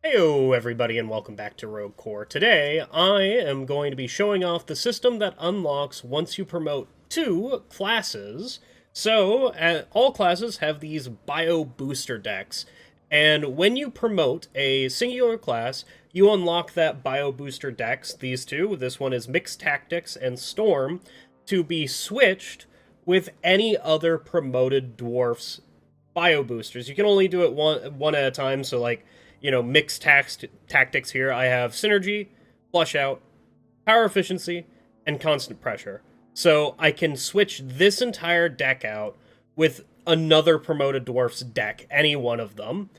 Heyo everybody and welcome back to Rogue Core. Today I am going to be showing off the system that unlocks once you promote two classes. So all classes have these Biobooster decks, and when you promote a singular class, you unlock that Biobooster decks, these two. This one is Mixed Tactics and Storm, to be switched with any other promoted dwarfs bio boosters. You can only do it one at a time. So like, mixed tactics here. I have synergy, flush out, power efficiency, and constant pressure. So I can switch this entire deck out with another promoted dwarf's deck, any one of them.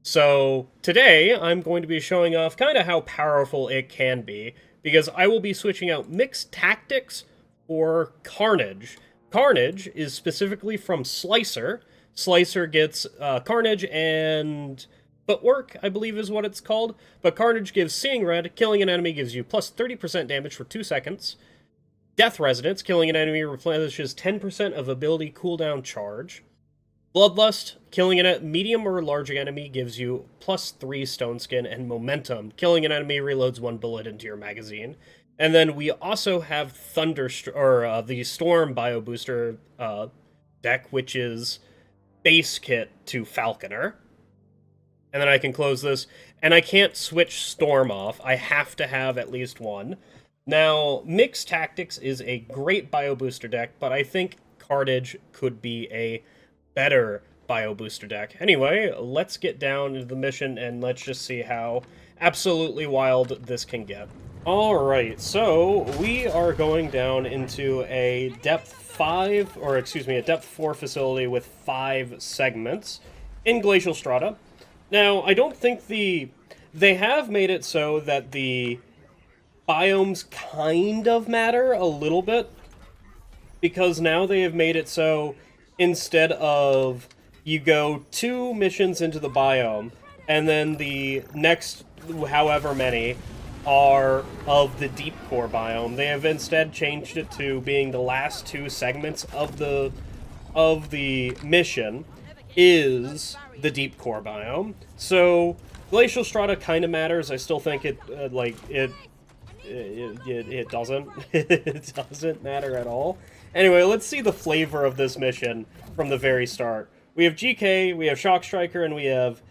So today I'm going to be showing off kind of how powerful it can be, because I will be switching out mixed tactics for Carnage. Carnage is specifically from Slicer. Slicer gets Carnage and Footwork, I believe is what it's called. But Carnage gives Seeing Red. Killing an enemy gives you plus 30% damage for 2 seconds. Death Resonance. Killing an enemy replenishes 10% of ability cooldown charge. Bloodlust. Killing a medium or large enemy gives you plus 3 Stone Skin and Momentum. Killing an enemy reloads 1 bullet into your magazine. And then we also have the Storm Bio Booster deck, which is base kit to Falconer. And then I can close this, and I can't switch Storm off. I have to have at least one. Now, Mixed Tactics is a great Bio Booster deck, but I think Carnage could be a better Bio Booster deck. Anyway, let's get down into the mission, and let's just see how absolutely wild this can get. Alright, so we are going down into a depth 5, or excuse me, a depth 4 facility with 5 segments in Glacial Strata. Now, I don't think they have made it so that the biomes kind of matter a little bit, because now they have made it so instead of you go 2 missions into the biome, and then the next however many are of the deep core biome. They have instead changed it to being the last 2 segments of the mission is the deep core biome. So Glacial Strata kind of matters. I still think it it doesn't it doesn't matter at all. Anyway, let's see the flavor of this mission from the very start. We have GK, we have Shock Striker, and we have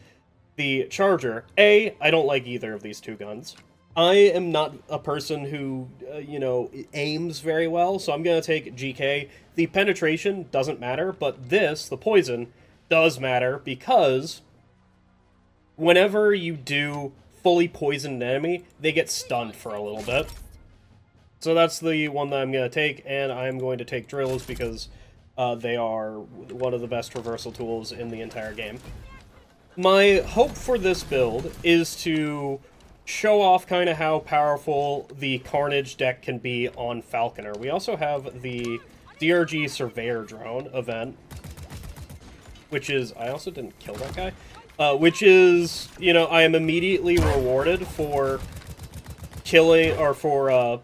the Charger. I don't like either of these 2 guns. I am not a person who, aims very well, so I'm going to take GK. The penetration doesn't matter, but this, the poison, does matter, because whenever you do fully poison an enemy, they get stunned for a little bit. So that's the one that I'm going to take, and I'm going to take drills because they are one of the best reversal tools in the entire game. My hope for this build is to show off kind of how powerful the Carnage deck can be on Falconer. We also have the DRG Surveyor Drone event, which is... I also didn't kill that guy. Which is, I am immediately rewarded for killing, or for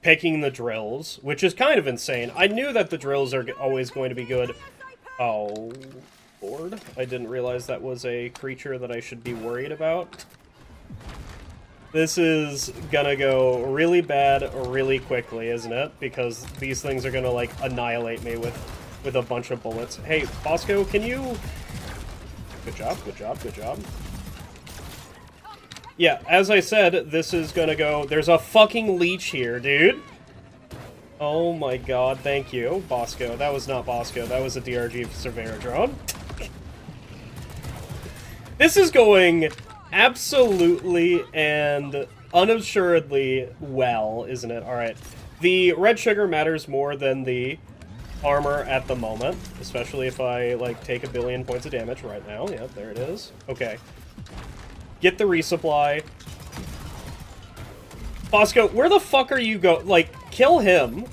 picking the drills, which is kind of insane. I knew that the drills are always going to be good. Oh, Lord. I didn't realize that was a creature that I should be worried about. This is gonna go really bad really quickly, isn't it? Because these things are gonna, like, annihilate me with a bunch of bullets. Hey, Bosco, can you... Good job, good job, good job. Yeah, as I said, this is gonna go... There's a fucking leech here, dude! Oh my god, thank you, Bosco. That was not Bosco, that was a DRG Surveyor Drone. This is going absolutely and unassuredly well, isn't it? Alright. The red sugar matters more than the armor at the moment, especially if I, like, take 1 billion points of damage right now. Yeah, there it is. Okay. Get the resupply. Bosco, where the fuck are you go? Like, kill him.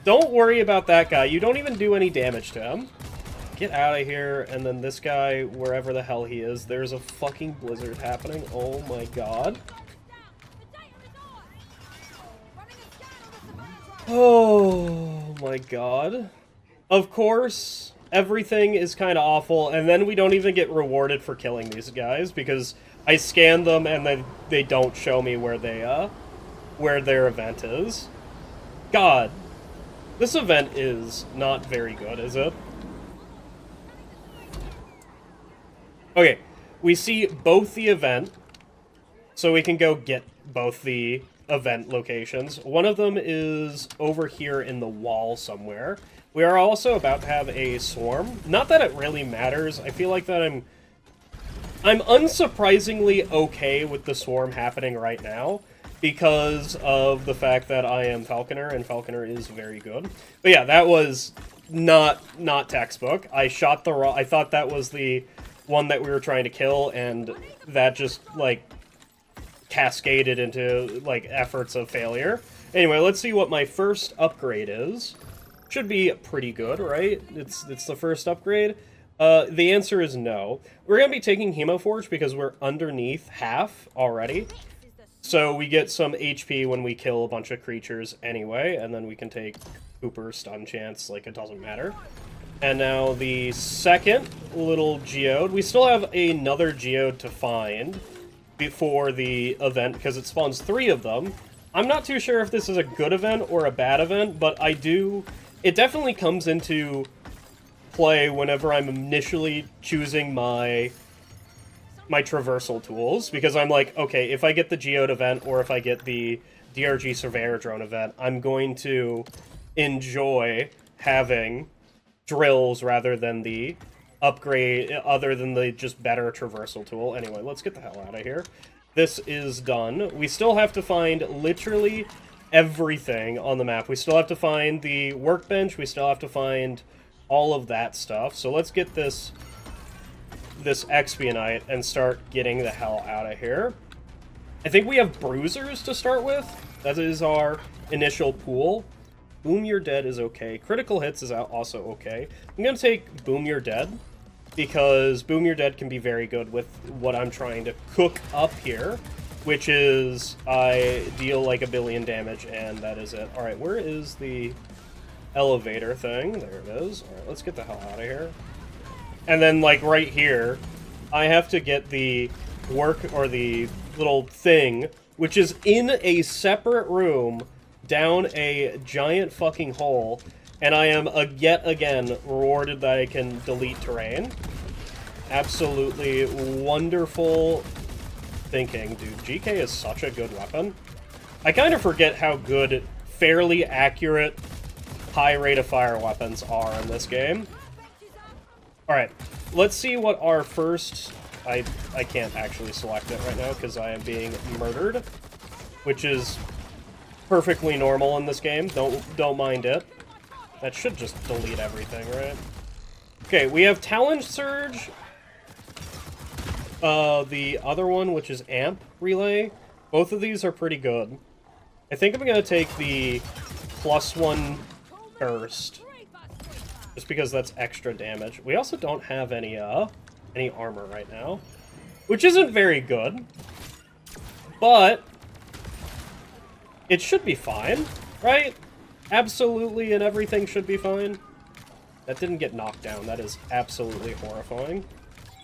Don't worry about that guy. You don't even do any damage to him. Get out of here, and then this guy, wherever the hell he is, there's a fucking blizzard happening. Oh my god. Oh my god. Of course, everything is kind of awful, and then we don't even get rewarded for killing these guys, because I scan them and then they don't show me where where their event is. God, this event is not very good, is it? Okay, we see both the event, so we can go get both the event locations. One of them is over here in the wall somewhere. We are also about to have a swarm. Not that it really matters. I feel like that I'm unsurprisingly okay with the swarm happening right now because of the fact that I am Falconer, and Falconer is very good. But yeah, that was not textbook. I shot the I thought that was the one that we were trying to kill, and that just, like, cascaded into, like, efforts of failure. Anyway, let's see what my first upgrade is. Should be pretty good, right? It's the first upgrade. The answer is no. We're going to be taking Hemoforge because we're underneath half already. So we get some HP when we kill a bunch of creatures anyway, and then we can take Cooper, Stun Chance, like, it doesn't matter. And now the second little geode. We still have another geode to find before the event, because it spawns 3 of them. I'm not too sure if this is a good event or a bad event, but it definitely comes into play whenever I'm initially choosing my traversal tools, because I'm like, okay, if I get the geode event or if I get the DRG Surveyor Drone event, I'm going to enjoy having drills rather than the upgrade, other than the just better traversal tool. Anyway, let's get the hell out of here. This is done. We still have to find literally everything on the map. We still have to find the workbench. We still have to find all of that stuff. So let's get this Expionite and start getting the hell out of here. I think we have Bruisers to start with. That is our initial pool. Boom You're Dead is okay. Critical Hits is also okay. I'm going to take Boom You're Dead, because Boom You're Dead can be very good with what I'm trying to cook up here, which is I deal like 1 billion damage, and that is it. Alright, where is the elevator thing? There it is. Alright, let's get the hell out of here. And then, like, right here, I have to get the or the little thing, which is in a separate room down a giant fucking hole, and I am yet again rewarded that I can delete terrain. Absolutely wonderful thinking, dude. GK is such a good weapon. I kind of forget how good fairly accurate high rate of fire weapons are in this game. Alright, let's see what our first... I can't actually select it right now because I am being murdered, which is perfectly normal in this game. Don't mind it. That should just delete everything, right? Okay, we have Talon Surge. The other one, which is Amp Relay. Both of these are pretty good. I think I'm going to take the +1 Burst, just because that's extra damage. We also don't have any armor right now, which isn't very good, but it should be fine, right? Absolutely, and everything should be fine. That didn't get knocked down. That is absolutely horrifying.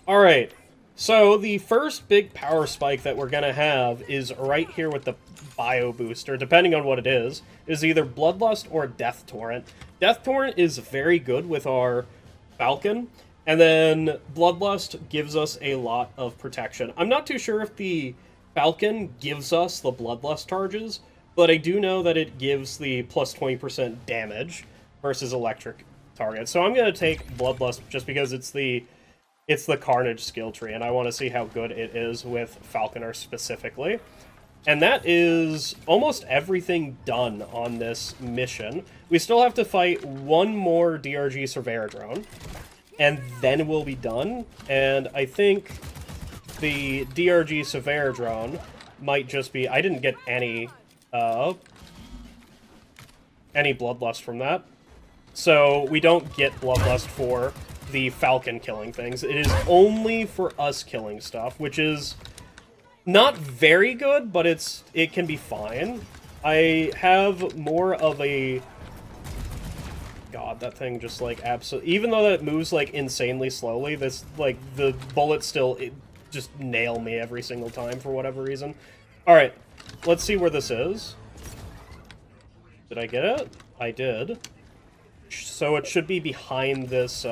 Alright, so the first big power spike that we're gonna have is right here with the Biobooster, depending on what it is either Bloodlust or Death Torrent. Death Torrent is very good with our Falcon, and then Bloodlust gives us a lot of protection. I'm not too sure if the Falcon gives us the Bloodlust charges, but I do know that it gives the plus 20% damage versus electric targets. So I'm going to take Bloodlust just because it's the Carnage skill tree, and I want to see how good it is with Falconer specifically. And that is almost everything done on this mission. We still have to fight one more DRG Surveyor Drone, and then we'll be done. And I think the DRG Surveyor Drone might just be... I didn't get any Bloodlust from that. So we don't get Bloodlust for the Falcon killing things. It is only for us killing stuff, which is not very good, but it can be fine. I have more of a... God, that thing just, like, absolutely... Even though that moves, like, insanely slowly, this, like, the bullet still... just nail me every single time for whatever reason. Alright, let's see where this is. Did I get it? I did. So it should be behind this,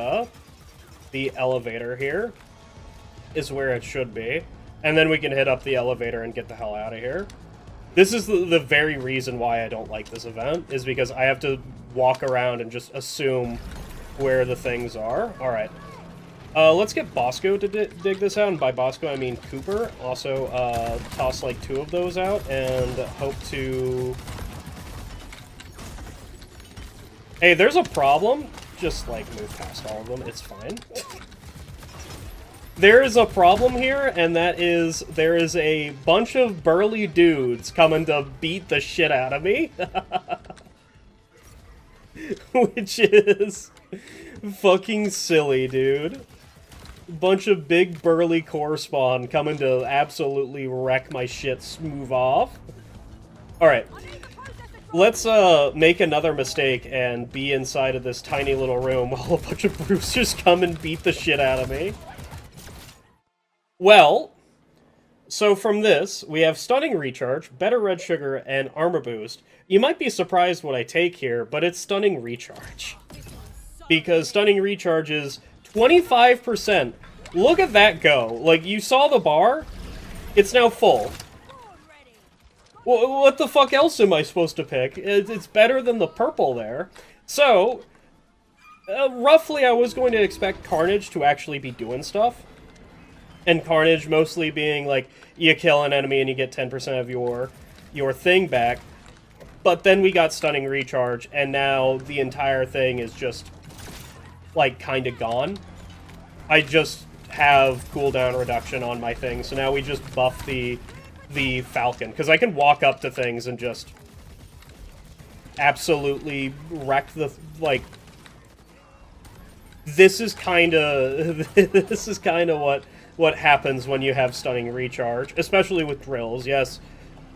the elevator here. Is where it should be. And then we can hit up the elevator and get the hell out of here. This is the very reason why I don't like this event, is because I have to walk around and just assume where the things are. Alright. Let's get Bosco to dig this out, and by Bosco I mean Cooper. Also, toss like 2 of those out, and hope to... Hey, there's a problem. Just, like, move past all of them. It's fine. There is a problem here, and that is there is a bunch of burly dudes coming to beat the shit out of me. Which is fucking silly, dude. Bunch of big burly core spawn coming to absolutely wreck my shit, move off. Alright. Let's make another mistake and be inside of this tiny little room while a bunch of Brewsters come and beat the shit out of me. Well, so from this, we have Stunning Recharge, Better Red Sugar, and Armor Boost. You might be surprised what I take here, but it's Stunning Recharge. Because Stunning Recharge is 25%. Look at that go. Like, you saw the bar? It's now full. Well, what the fuck else am I supposed to pick? It's better than the purple there. So, roughly I was going to expect Carnage to actually be doing stuff. And Carnage mostly being, like, you kill an enemy and you get 10% of your thing back. But then we got Stunning Recharge, and now the entire thing is just, like, kinda gone. I just have cooldown reduction on my thing, so now we just buff the Falcon. Because I can walk up to things and just absolutely wreck the, like... This is kinda... this is kinda what happens when you have Stunning Recharge, especially with drills. Yes,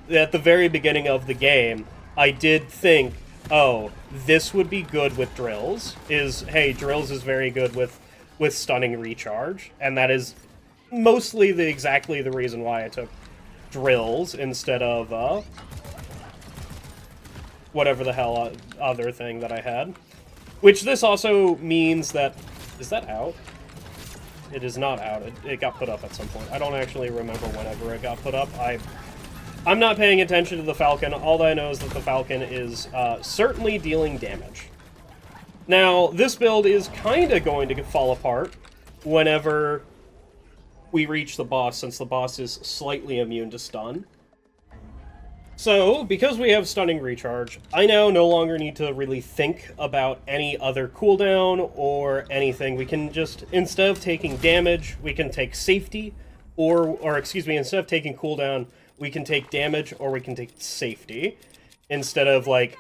at the very beginning of the game, I did think, oh, this would be good with drills. Hey, drills is very good with Stunning Recharge, and that is mostly exactly the reason why I took drills instead of whatever the hell other thing that I had. Which this also means that... Is that out? It is not out. It got put up at some point. I don't actually remember whenever it got put up. I'm not paying attention to the Falcon. All I know is that the Falcon is certainly dealing damage. Now, this build is kind of going to fall apart whenever we reach the boss, since the boss is slightly immune to stun. So, because we have Stunning Recharge, I now no longer need to really think about any other cooldown or anything. We can just, instead of taking damage, we can take safety, or excuse me, instead of taking cooldown, we can take damage or we can take safety, instead of, like,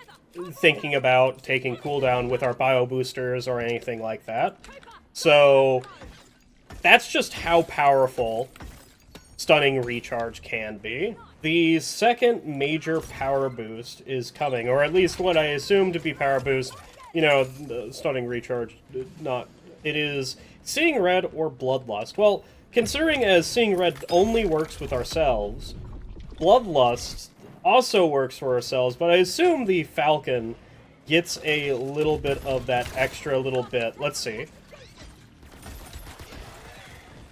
thinking about taking cooldown with our Bioboosters or anything like that. So, that's just how powerful Stunning Recharge can be. The second major power boost is coming, or at least what I assume to be power boost. You know, the Stunning Recharge, not... It is Seeing Red or Bloodlust. Well, considering as Seeing Red only works with ourselves, Bloodlust also works for ourselves, but I assume the Falcon gets a little bit of that extra little bit. Let's see.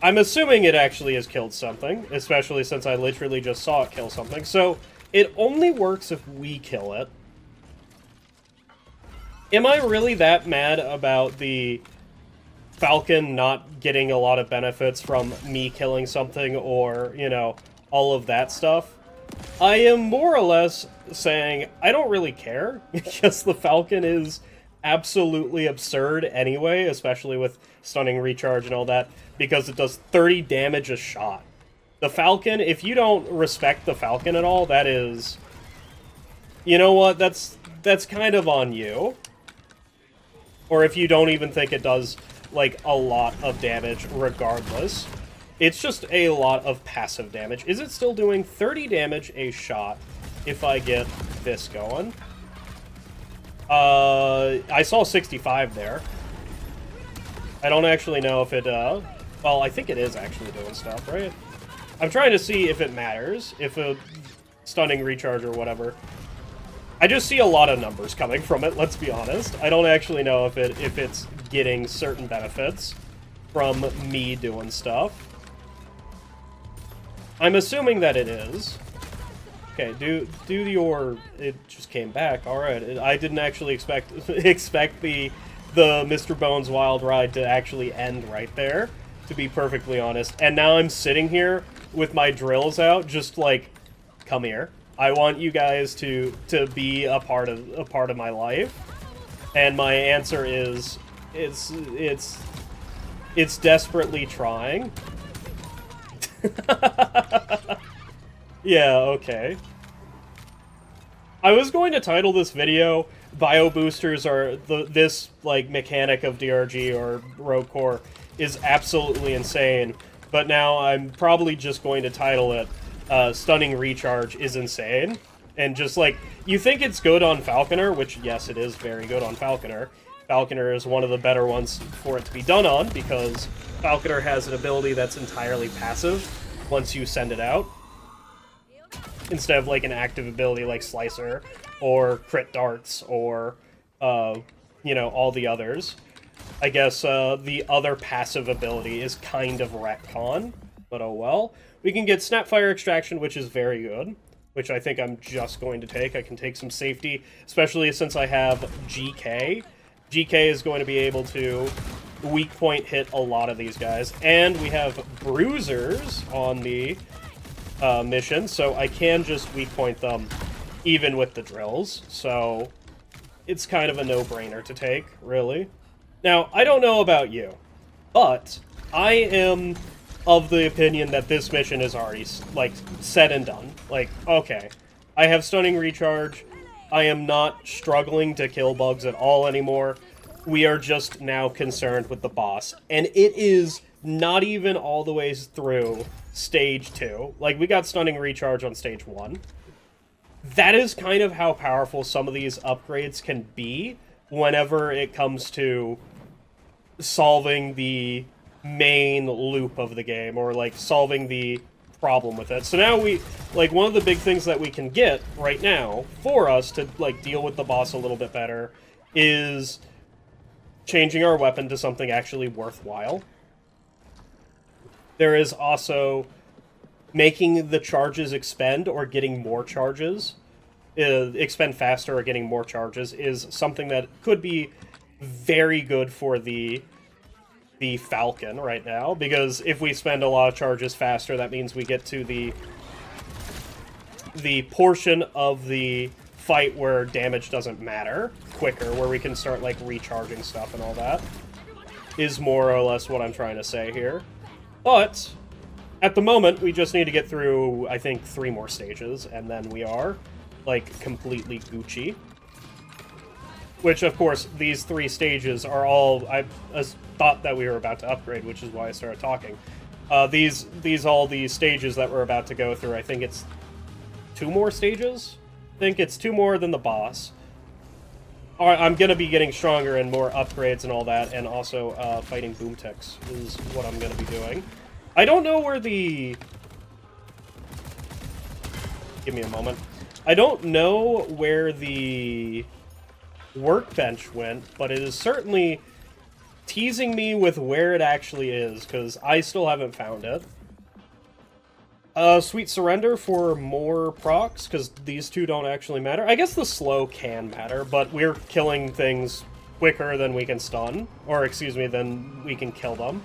I'm assuming it actually has killed something, especially since I literally just saw it kill something. So, it only works if we kill it. Am I really that mad about the Falcon not getting a lot of benefits from me killing something or, you know, all of that stuff? I am more or less saying I don't really care, because the Falcon is absolutely absurd anyway, especially with Stunning Recharge and all that, because it does 30 damage a shot. The Falcon, if you don't respect the Falcon at all, that is... You know what, that's kind of on you. Or if you don't even think it does, like, a lot of damage regardless. It's just a lot of passive damage. Is it still doing 30 damage a shot if I get this going? I saw 65 there. I don't actually know if it Well, I think it is actually doing stuff, right? I'm trying to see if it matters, if a stunning recharge or whatever. I just see a lot of numbers coming from it, let's be honest. I don't actually know if it's getting certain benefits from me doing stuff. I'm assuming that it is. Okay, do your... It just came back. Alright, I didn't actually expect the Mr. Bones Wild Ride to actually end right there, to be perfectly honest. And now I'm sitting here with my drills out, just like, come here. I want you guys to be a part of my life. And my answer is it's desperately trying. Yeah, okay. I was going to title this video Bioboosters are this like mechanic of DRG or Rogue Core is absolutely insane, but now I'm probably just going to title it Stunning Recharge is Insane. And just like, you think it's good on Falconer, which yes, it is very good on Falconer. Falconer is one of the better ones for it to be done on, because Falconer has an ability that's entirely passive once you send it out, instead of like an active ability like Slicer or Crit Darts or, you know, all the others. I guess the other passive ability is kind of retcon, but oh well. We can get Snapfire Extraction, which is very good, which I think I'm just going to take. I can take some safety, especially since I have GK. GK is going to be able to weak point hit a lot of these guys. And we have Bruisers on the mission, so I can just weak point them even with the drills. So it's kind of a no-brainer to take, really. Now, I don't know about you, but I am of the opinion that this mission is already, like, said and done. Like, okay, I have Stunning Recharge. I am not struggling to kill bugs at all anymore. We are just now concerned with the boss. And it is not even all the way through Stage 2. Like, we got Stunning Recharge on Stage 1. That is kind of how powerful some of these upgrades can be whenever it comes to solving the main loop of the game, or, like, solving the problem with it. So now we, like, one of the big things that we can get right now for us to, like, deal with the boss a little bit better is changing our weapon to something actually worthwhile. There is also making the charges expend or getting more charges, expend faster or getting more charges, is something that could be very good for the Falcon right now, because if we spend a lot of charges faster, that means we get to the portion of the fight where damage doesn't matter quicker, where we can start, like, recharging stuff and all that, is more or less what I'm trying to say here. But at the moment, we just need to get through, I think, 3 more stages, and then we are, like, completely Gucci. Which, of course, these 3 stages are all... I thought that we were about to upgrade, which is why I started talking. All these stages that we're about to go through, I think it's 2 more stages? I think it's 2 more than the boss. I'm going to be getting stronger and more upgrades and all that, and also fighting Boomticks is what I'm going to be doing. I don't know where the... Give me a moment. I don't know where the workbench went, but it is certainly teasing me with where it actually is, because I still haven't found it. Sweet Surrender for more procs, because these 2 don't actually matter. I guess the slow can matter, but we're killing things quicker than we can stun. Or, excuse me, than we can kill them.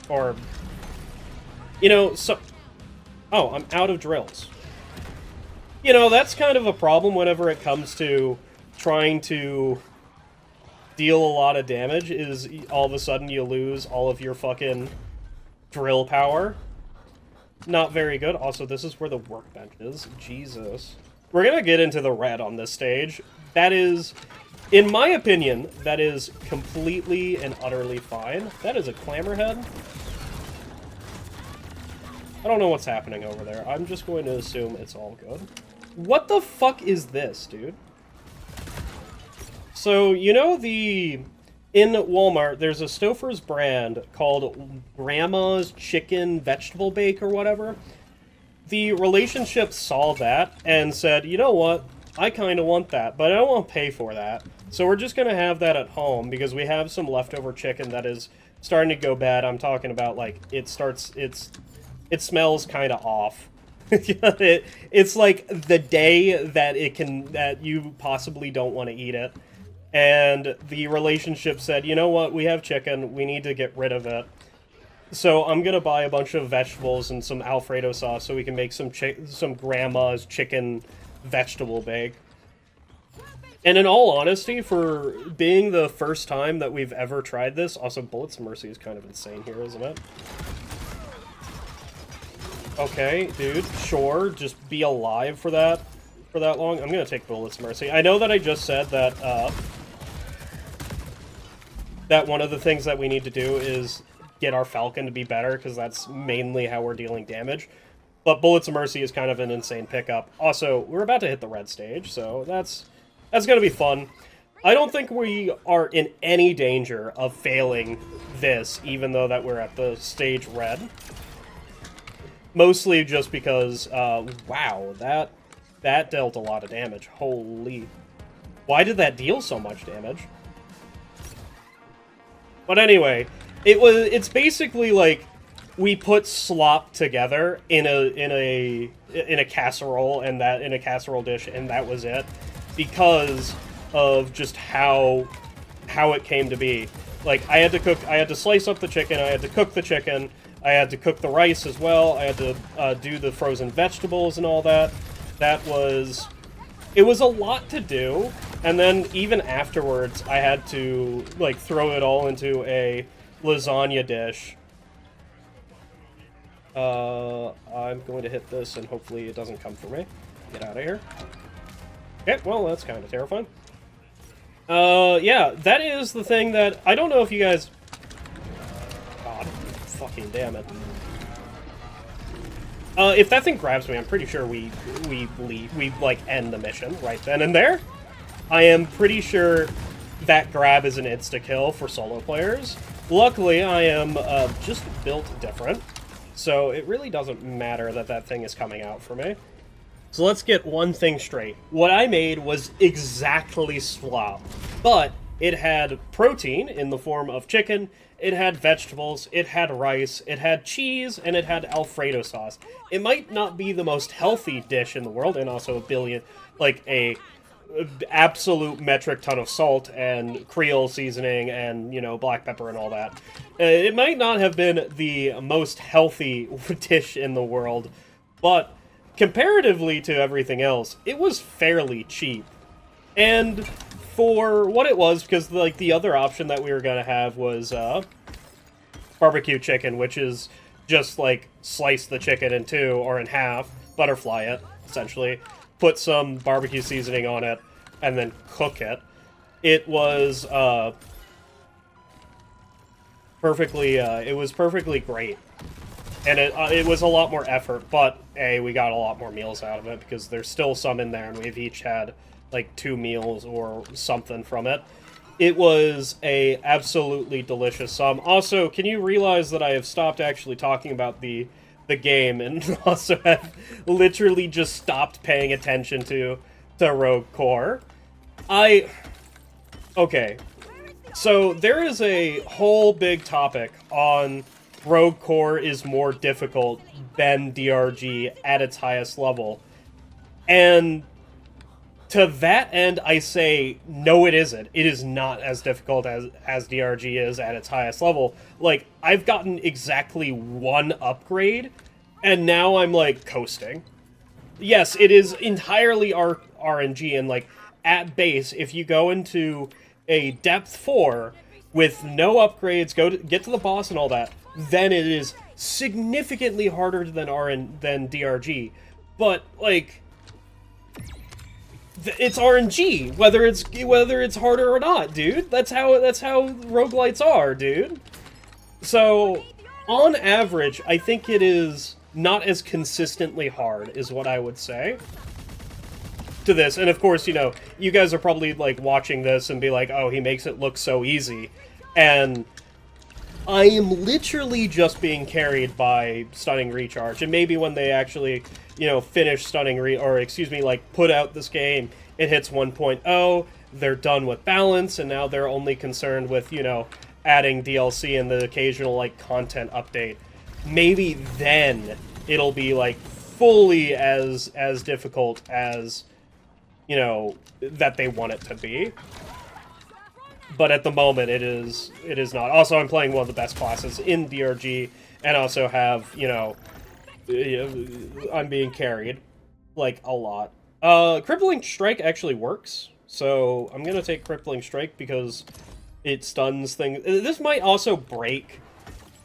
Or, you know, so... Oh, I'm out of drills. You know, that's kind of a problem whenever it comes to trying to deal a lot of damage, is all of a sudden you lose all of your fucking drill power. Not very good. Also, this is where the workbench is. Jesus. We're gonna get into the red on this stage. That is, in my opinion, that is completely and utterly fine. That is a Clamorhead. I don't know what's happening over there. I'm just going to assume it's all good. What the fuck is this, dude? So, you know the in Walmart, there's a Stouffer's brand called Grandma's Chicken Vegetable Bake or whatever. The relationship saw that and said, you know what, I kind of want that, but I don't want to pay for that. So we're just going to have that at home because we have some leftover chicken that is starting to go bad. I'm talking about, like, it smells kind of off. It's like the day that you possibly don't want to eat it. And the relationship said, you know what, we have chicken, we need to get rid of it. So I'm gonna buy a bunch of vegetables and some Alfredo sauce so we can make some grandma's chicken vegetable bake. And in all honesty, for being the first time that we've ever tried this, also Bullets of Mercy is kind of insane here, isn't it? Okay, dude, sure, just be alive for that long. I'm gonna take Bullets of Mercy. I know that I just said that that one of the things that we need to do is get our Falcon to be better, because that's mainly how we're dealing damage. But Bullets of Mercy is kind of an insane pickup. Also, we're about to hit the red stage, so that's going to be fun. I don't think we are in any danger of failing this, even though that we're at the stage red. Mostly just because, wow, that dealt a lot of damage. Holy. Why did that deal so much damage? But anyway, it's basically like we put slop together in a casserole, and that in a casserole dish, and that was it, because of just how it came to be. Like, I had to slice up the chicken, I had to cook the chicken, I had to cook the rice as well, I had to do the frozen vegetables and all that. It was a lot to do, and then even afterwards, I had to, like, throw it all into a lasagna dish. I'm going to hit this, and hopefully it doesn't come for me. Get out of here. Okay, well, that's kind of terrifying. Yeah, that is the thing that... I don't know if you guys... God, fucking damn it. If that thing grabs me, I'm pretty sure we like, end the mission right then and there. I am pretty sure that grab is an insta-kill for solo players. Luckily, I am just built different, so it really doesn't matter that that thing is coming out for me. So let's get one thing straight. What I made was exactly slop, but it had protein in the form of chicken, it had vegetables, it had rice, it had cheese, and it had Alfredo sauce. It might not be the most healthy dish in the world, and also a absolute metric ton of salt and Creole seasoning and, you know, black pepper and all that. It might not have been the most healthy dish in the world, but comparatively to everything else, it was fairly cheap. And for what it was, because, like, the other option that we were going to have was barbecue chicken, which is just, like, slice the chicken in two or in half, butterfly it, essentially, put some barbecue seasoning on it, and then cook it. It was perfectly great. And it was a lot more effort, but we got a lot more meals out of it, because there's still some in there, and we've each had like 2 meals or something from it. It was a absolutely delicious sum. Also, can you realize that I have stopped actually talking about the game, and also have literally just stopped paying attention to Rogue Core? Okay. So there is a whole big topic on Rogue Core is more difficult than DRG at its highest level. And to that end, I say, no, it isn't. It is not as difficult as DRG is at its highest level. Like, I've gotten exactly 1 upgrade, and now I'm, like, coasting. Yes, it is entirely RNG, and, like, at base, if you go into a depth 4 with no upgrades, get to the boss and all that, then it is significantly harder than DRG. But, like, it's RNG, whether it's harder or not, dude. That's how roguelites are, dude. So, on average, I think it is not as consistently hard, is what I would say. to this, and of course, you know, you guys are probably, like, watching this and be like, oh, he makes it look so easy, and I am literally just being carried by Stunning Recharge, and maybe when they actually, you know, finish Stunning like, put out this game, it hits 1.0, they're done with balance, and now they're only concerned with, you know, adding DLC and the occasional, like, content update. Maybe then it'll be, like, fully as difficult as, you know, that they want it to be. But at the moment, it is not. Also, I'm playing one of the best classes in DRG, and also have, you know, I'm being carried, like, a lot. Crippling Strike actually works, so I'm gonna take Crippling Strike because it stuns things. This might also break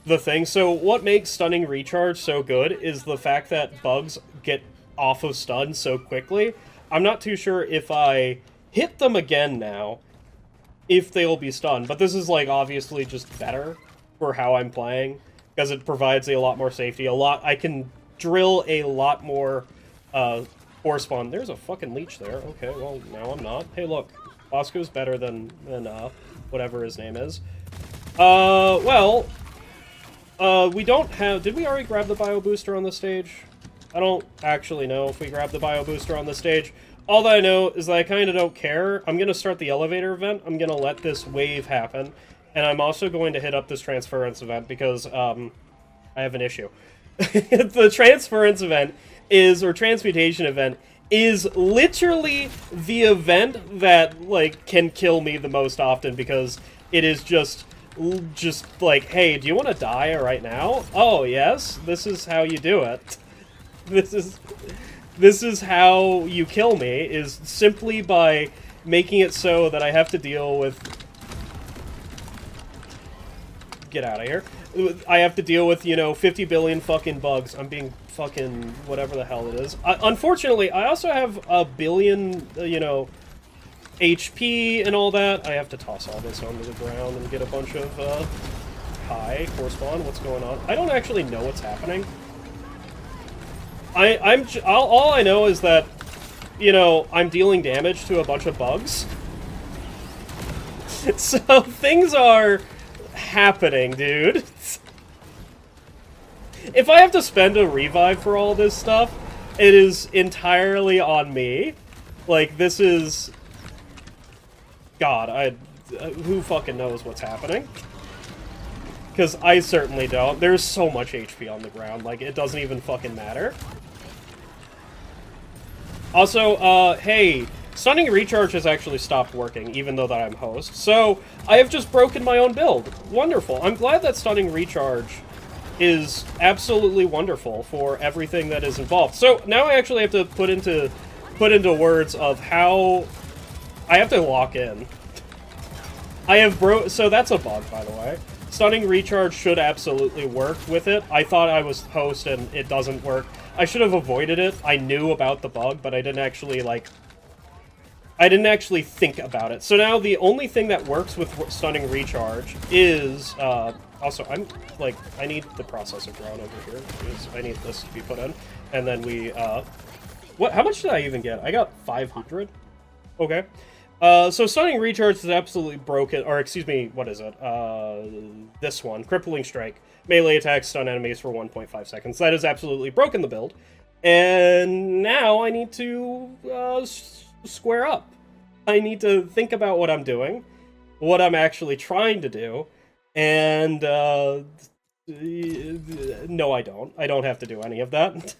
the thing. So what makes Stunning Recharge so good is the fact that bugs get off of stun so quickly. I'm not too sure if I hit them again now, if they'll be stunned. But this is, like, obviously just better for how I'm playing, because it provides a lot more safety. I can drill a lot more force spawn. There's a fucking leech there. Okay, well, now I'm not. Hey, look. Bosco's better than whatever his name is. We don't have... Did we already grab the Biobooster on the stage? I don't actually know if we grabbed the Biobooster on the stage. All that I know is that I kind of don't care. I'm going to start the elevator event. I'm going to let this wave happen. And I'm also going to hit up this transference event because I have an issue. The transference event or transmutation event is literally the event that, like, can kill me the most often, because it is just like, hey, do you want to die right now? Oh, yes, this is how you do it. This is how you kill me, is simply by making it so that I have to deal with... Get out of here. I have to deal with, you know, 50 billion fucking bugs. I'm being fucking whatever the hell it is. Unfortunately, I also have a billion, you know, HP and all that. I have to toss all this onto the ground and get a bunch of, hi, core spawn, what's going on? I don't actually know what's happening. All I know is that, you know, I'm dealing damage to a bunch of bugs. So things are happening, dude. If I have to spend a revive for all this stuff, it is entirely on me. Like, this is... God, who fucking knows what's happening? Because I certainly don't. There's so much HP on the ground, like, it doesn't even fucking matter. Also, hey, Stunning Recharge has actually stopped working, even though that I'm host. So, I have just broken my own build. Wonderful. I'm glad that Stunning Recharge is absolutely wonderful for everything that is involved. So, now I actually have to put into words of how... I have to lock in. So that's a bug, by the way. Stunning Recharge should absolutely work with it. I thought I was host and it doesn't work. I should have avoided it. I knew about the bug, but I didn't actually, like... I didn't actually think about it. So now the only thing that works with Stunning Recharge is... also, I'm, like, I need the processor ground over here, because I need this to be put in. And then we, how much did I even get? I got 500? Okay. So Stunning Recharge is absolutely broken, or excuse me, what is it? This one, Crippling Strike. Melee attacks stun enemies for 1.5 seconds. That has absolutely broken the build. And now I need to, square up. I need to think about what I'm doing, what I'm actually trying to do, and, no I don't. I don't have to do any of that.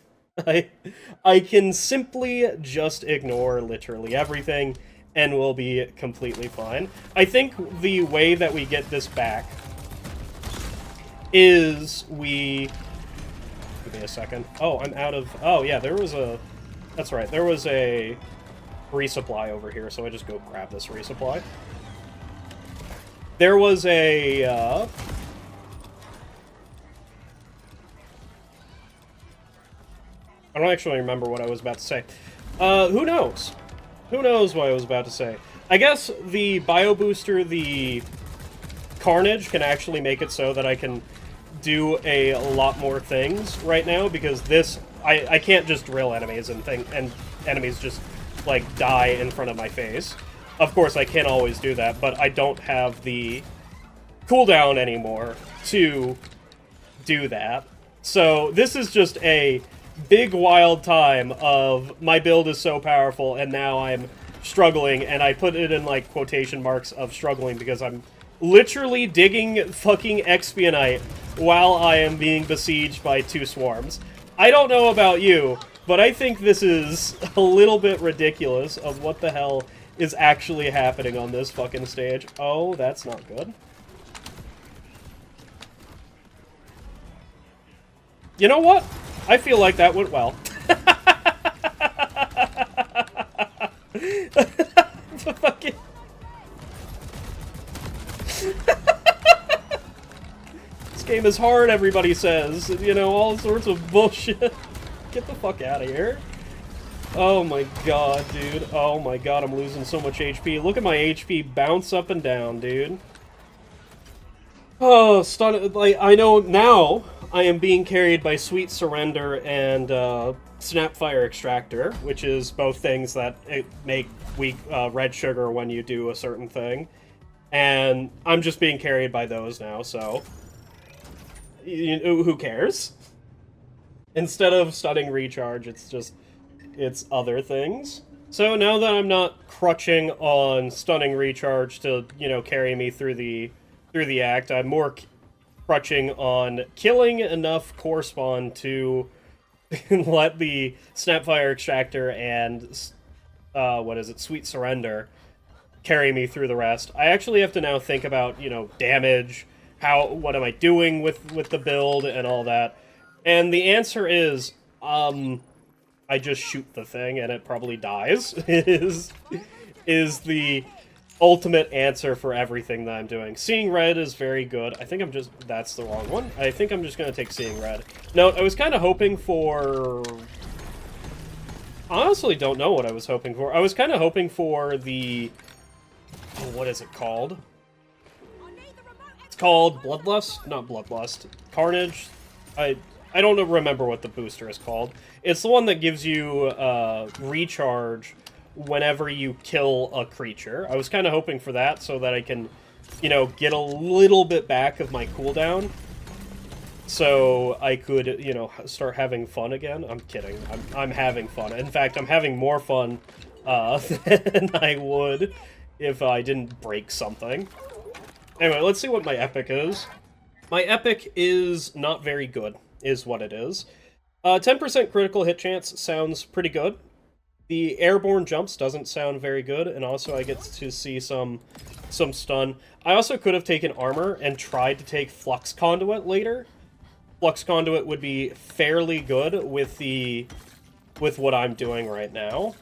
I can simply just ignore literally everything, and we'll be completely fine. I think the way that we get this back is we... Give me a second. Oh, I'm out of... Oh, yeah, there was a... That's right, there was a resupply over here, so I just go grab this resupply. There was a... I don't actually remember what I was about to say. Who knows? Who knows what I was about to say? I guess the Biobooster, the Carnage, can actually make it so that I can do a lot more things right now, because this... I can't just drill enemies and enemies just like, die in front of my face. Of course, I can always do that, but I don't have the cooldown anymore to do that. So this is just a big wild time of my build is so powerful and now I'm struggling, and I put it in like quotation marks of struggling because I'm literally digging fucking Expionite while I am being besieged by 2 swarms. I don't know about you, but I think this is a little bit ridiculous of what the hell is actually happening on this fucking stage. Oh, that's not good. You know what? I feel like that went well. Fucking... This game is hard, everybody says. You know, all sorts of bullshit. Get the fuck out of here. Oh my god, dude. Oh my god, I'm losing so much HP. Look at my HP bounce up and down, dude. Oh, stun... Like, I know now I am being carried by Sweet Surrender and Snapfire Extractor, which is both things that make weak red sugar when you do a certain thing. And I'm just being carried by those now, so... who cares? Instead of stunning recharge, it's other things. So now that I'm not crutching on stunning recharge to, you know, carry me through the act, I'm more crutching on killing enough core spawn to let the Snapfire Extractor and Sweet Surrender carry me through the rest. I actually have to now think about, you know, damage, what am I doing with the build and all that. And the answer is, I just shoot the thing and it probably dies, is the ultimate answer for everything that I'm doing. Seeing Red is very good. I think that's the wrong one. I think I'm just gonna take Seeing Red. No, I was kind of hoping for... Honestly, don't know what I was hoping for. I was kind of hoping for the... Oh, what is it called? It's called Bloodlust? Not Bloodlust. Carnage? I don't remember what the booster is called. It's the one that gives you recharge whenever you kill a creature. I was kind of hoping for that so that I can, you know, get a little bit back of my cooldown. So I could, you know, start having fun again. I'm kidding. I'm having fun. In fact, I'm having more fun than I would if I didn't break something. Anyway, let's see what my epic is. My epic is not very good, is what it is. 10% critical hit chance sounds pretty good. The airborne jumps doesn't sound very good, and also I get to see some stun. I also could have taken armor and tried to take Flux Conduit later. Flux Conduit would be fairly good with what I'm doing right now.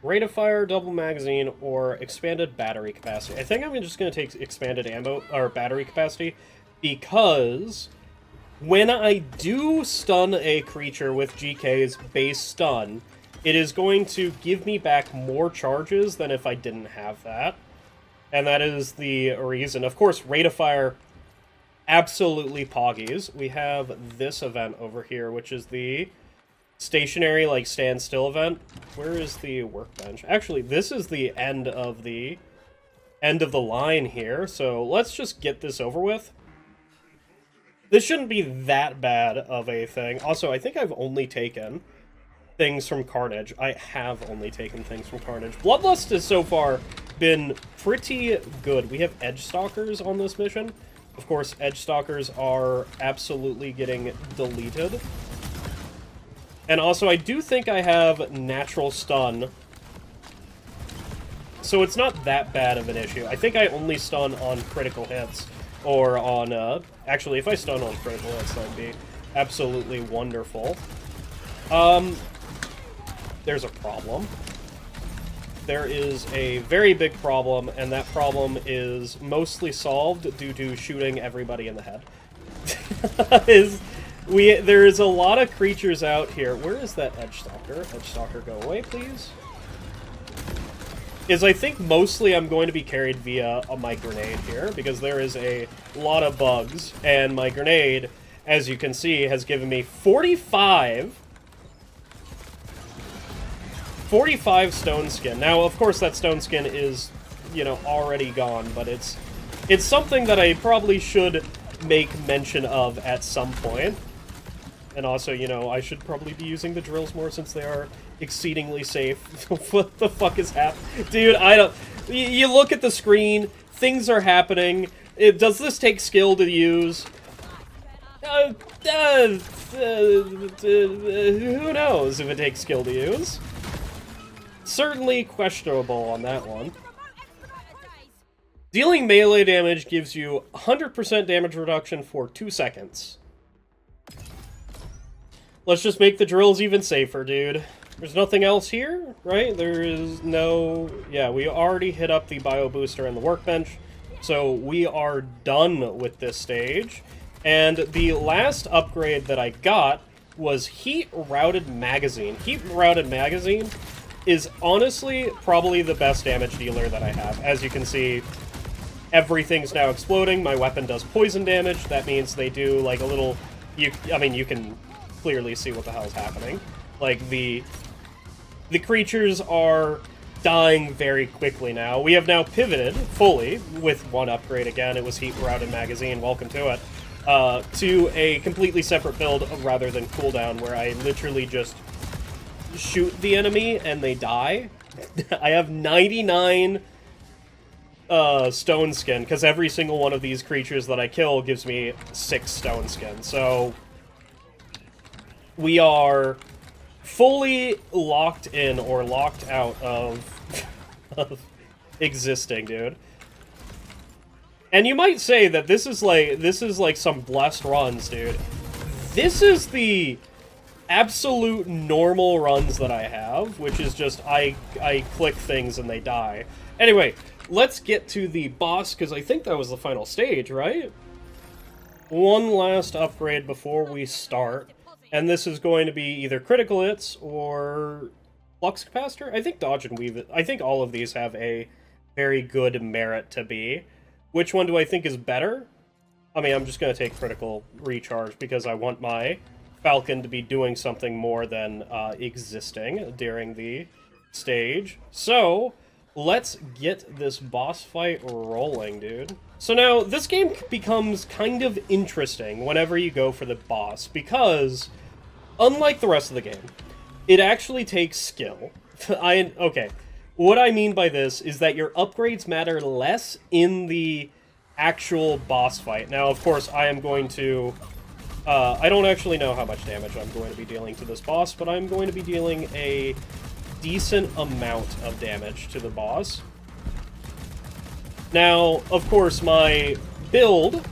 Rate of fire, double magazine, or expanded battery capacity. I think I'm just going to take expanded ammo or battery capacity because when I do stun a creature with GK's base stun, it is going to give me back more charges than if I didn't have that. And that is the reason. Of course, rate of fire absolutely poggies. We have this event over here, which is the stationary, like, standstill event. Where is the workbench? Actually, this is the end of the line here, so let's just get this over with. This shouldn't be that bad of a thing. Also, I think I've only taken things from Carnage. I have only taken things from Carnage. Bloodlust has so far been pretty good. We have Edge Stalkers on this mission. Of course, Edge Stalkers are absolutely getting deleted. And also, I do think I have Natural Stun. So it's not that bad of an issue. I think I only stun on critical hits. Or on, actually, if I stun on critical hits, that would be absolutely wonderful. There's a problem. There is a very big problem, and that problem is mostly solved due to shooting everybody in the head. There is a lot of creatures out here. Where is that Edge Stalker? Edge Stalker, go away, please. I think mostly I'm going to be carried via my grenade here, because there is a lot of bugs, and my grenade, as you can see, has given me 45 45 stone skin. Now, of course, that stone skin is, you know, already gone, but it's something that I probably should make mention of at some point. And also, you know, I should probably be using the drills more since they are exceedingly safe. What the fuck is happening? Dude, I don't... You look at the screen, things are happening. Does this take skill to use? Who knows if it takes skill to use? Certainly questionable on that one. Dealing melee damage gives you 100% damage reduction for 2 seconds. Let's just make the drills even safer, dude. There's nothing else here, right? There is no... Yeah, we already hit up the Biobooster and the workbench, so we are done with this stage. And the last upgrade that I got was Heat Routed Magazine. Heat Routed Magazine is honestly probably the best damage dealer that I have. As you can see, everything's now exploding. My weapon does poison damage. That means they do like a little... I mean, you can clearly see what the hell's happening. Like, the creatures are dying very quickly now. We have now pivoted fully with one upgrade again. It was Heat Routed Magazine. Welcome to it. To a completely separate build rather than cooldown, where I literally just shoot the enemy and they die. I have 99 stone skin, because every single one of these creatures that I kill gives me 6 stone skin. So we are fully locked in or locked out of, of existing, dude. And you might say that this is like some blessed runs, dude. This is the absolute normal runs that I have, which is just I click things and they die. Anyway, let's get to the boss, because I think that was the final stage, right? One last upgrade before we start, and this is going to be either critical hits or flux capacitor. I think dodge and weave. I think all of these have a very good merit to be. Which one do I think is better? I mean, I'm just going to take critical recharge because I want my Falcon to be doing something more than existing during the stage. So, let's get this boss fight rolling, dude. So now, this game becomes kind of interesting whenever you go for the boss, because, unlike the rest of the game, it actually takes skill. Okay. What I mean by this is that your upgrades matter less in the actual boss fight. Now, of course, I am going to... I don't actually know how much damage I'm going to be dealing to this boss, but I'm going to be dealing a decent amount of damage to the boss. Now, of course, my build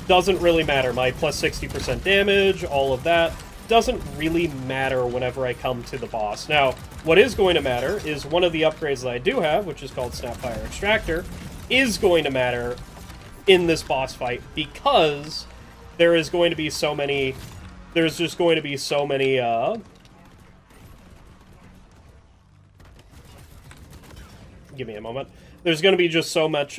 doesn't really matter. My plus 60% damage, all of that, doesn't really matter whenever I come to the boss. Now, what is going to matter is one of the upgrades that I do have, which is called Snapfire Extractor, is going to matter in this boss fight, because there is going to be so many... There's just going to be so many, Give me a moment. There's going to be just so much,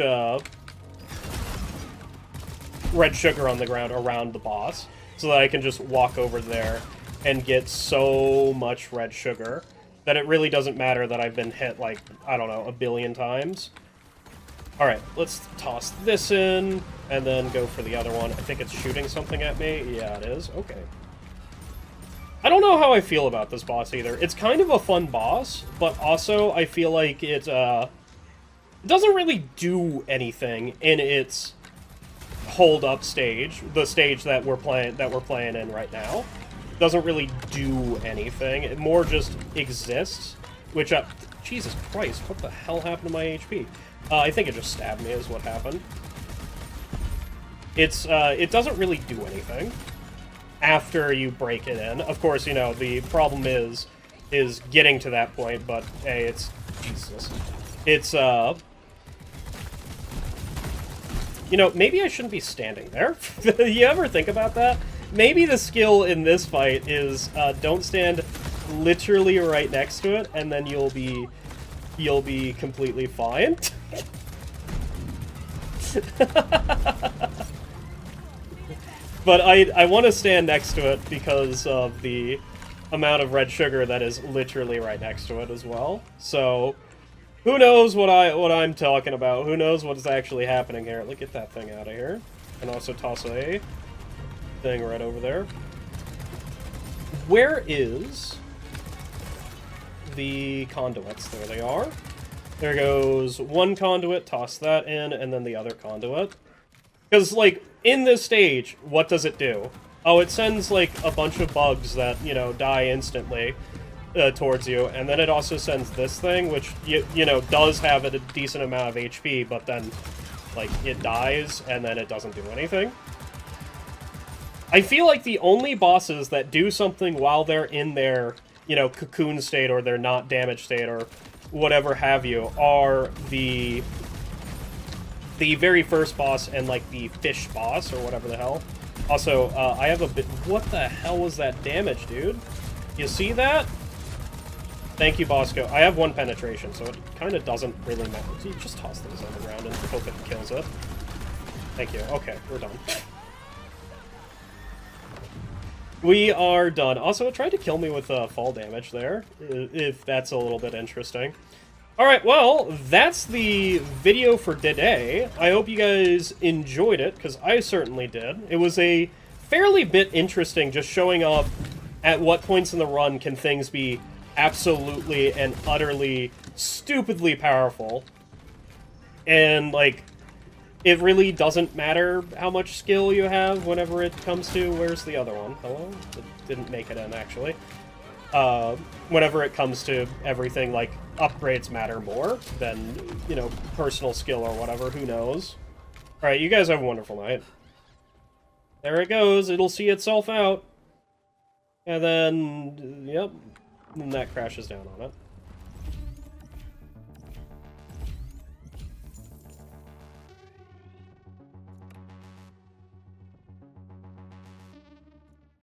red sugar on the ground around the boss, so that I can just walk over there and get so much red sugar that it really doesn't matter that I've been hit, like, I don't know, a billion times. Alright, let's toss this in, and then go for the other one. I think it's shooting something at me. Yeah, it is. Okay. I don't know how I feel about this boss, either. It's kind of a fun boss, but also I feel like it doesn't really do anything in its hold-up stage, the stage that we're playing in right now. Doesn't really do anything. It more just exists, which, Jesus Christ, what the hell happened to my HP? I think it just stabbed me is what happened. It doesn't really do anything after you break it in. Of course, you know, the problem is getting to that point, but, hey, it's... Jesus. It's, you know, maybe I shouldn't be standing there. You ever think about that? Maybe the skill in this fight is don't stand literally right next to it, and then you'll be completely fine. But I want to stand next to it because of the amount of red sugar that is literally right next to it as well. So, who knows what I'm talking about? Who knows what is actually happening here? Look, get that thing out of here. And also toss a thing right over there. Where is the conduits? There they are. There goes one conduit, toss that in, and then the other conduit. Because, like, in this stage, what does it do? Oh, it sends, like, a bunch of bugs that, you know, die instantly towards you, and then it also sends this thing, which, you know, does have a decent amount of HP, but then, like, it dies, and then it doesn't do anything. I feel like the only bosses that do something while they're in their, you know, cocoon state, or their not damaged state, or whatever have you, are the very first boss and, like, the fish boss, or whatever the hell. Also, I have a bit... What the hell was that damage, dude? You see that? Thank you, Bosco. I have 1 penetration, so it kind of doesn't really matter. You just toss things on the ground and hope it kills it. Thank you. Okay, we're done. We are done. Also, it tried to kill me with fall damage there, if that's a little bit interesting. Alright, well, that's the video for today. I hope you guys enjoyed it, because I certainly did. It was a fairly bit interesting just showing off at what points in the run can things be absolutely and utterly stupidly powerful. And, like, it really doesn't matter how much skill you have whenever it comes to... Where's the other one? Hello? It didn't make it in, actually. Whenever it comes to everything, like, upgrades matter more than, you know, personal skill or whatever, who knows. Alright, you guys have a wonderful night. There it goes, it'll see itself out. And then, yep, and that crashes down on it.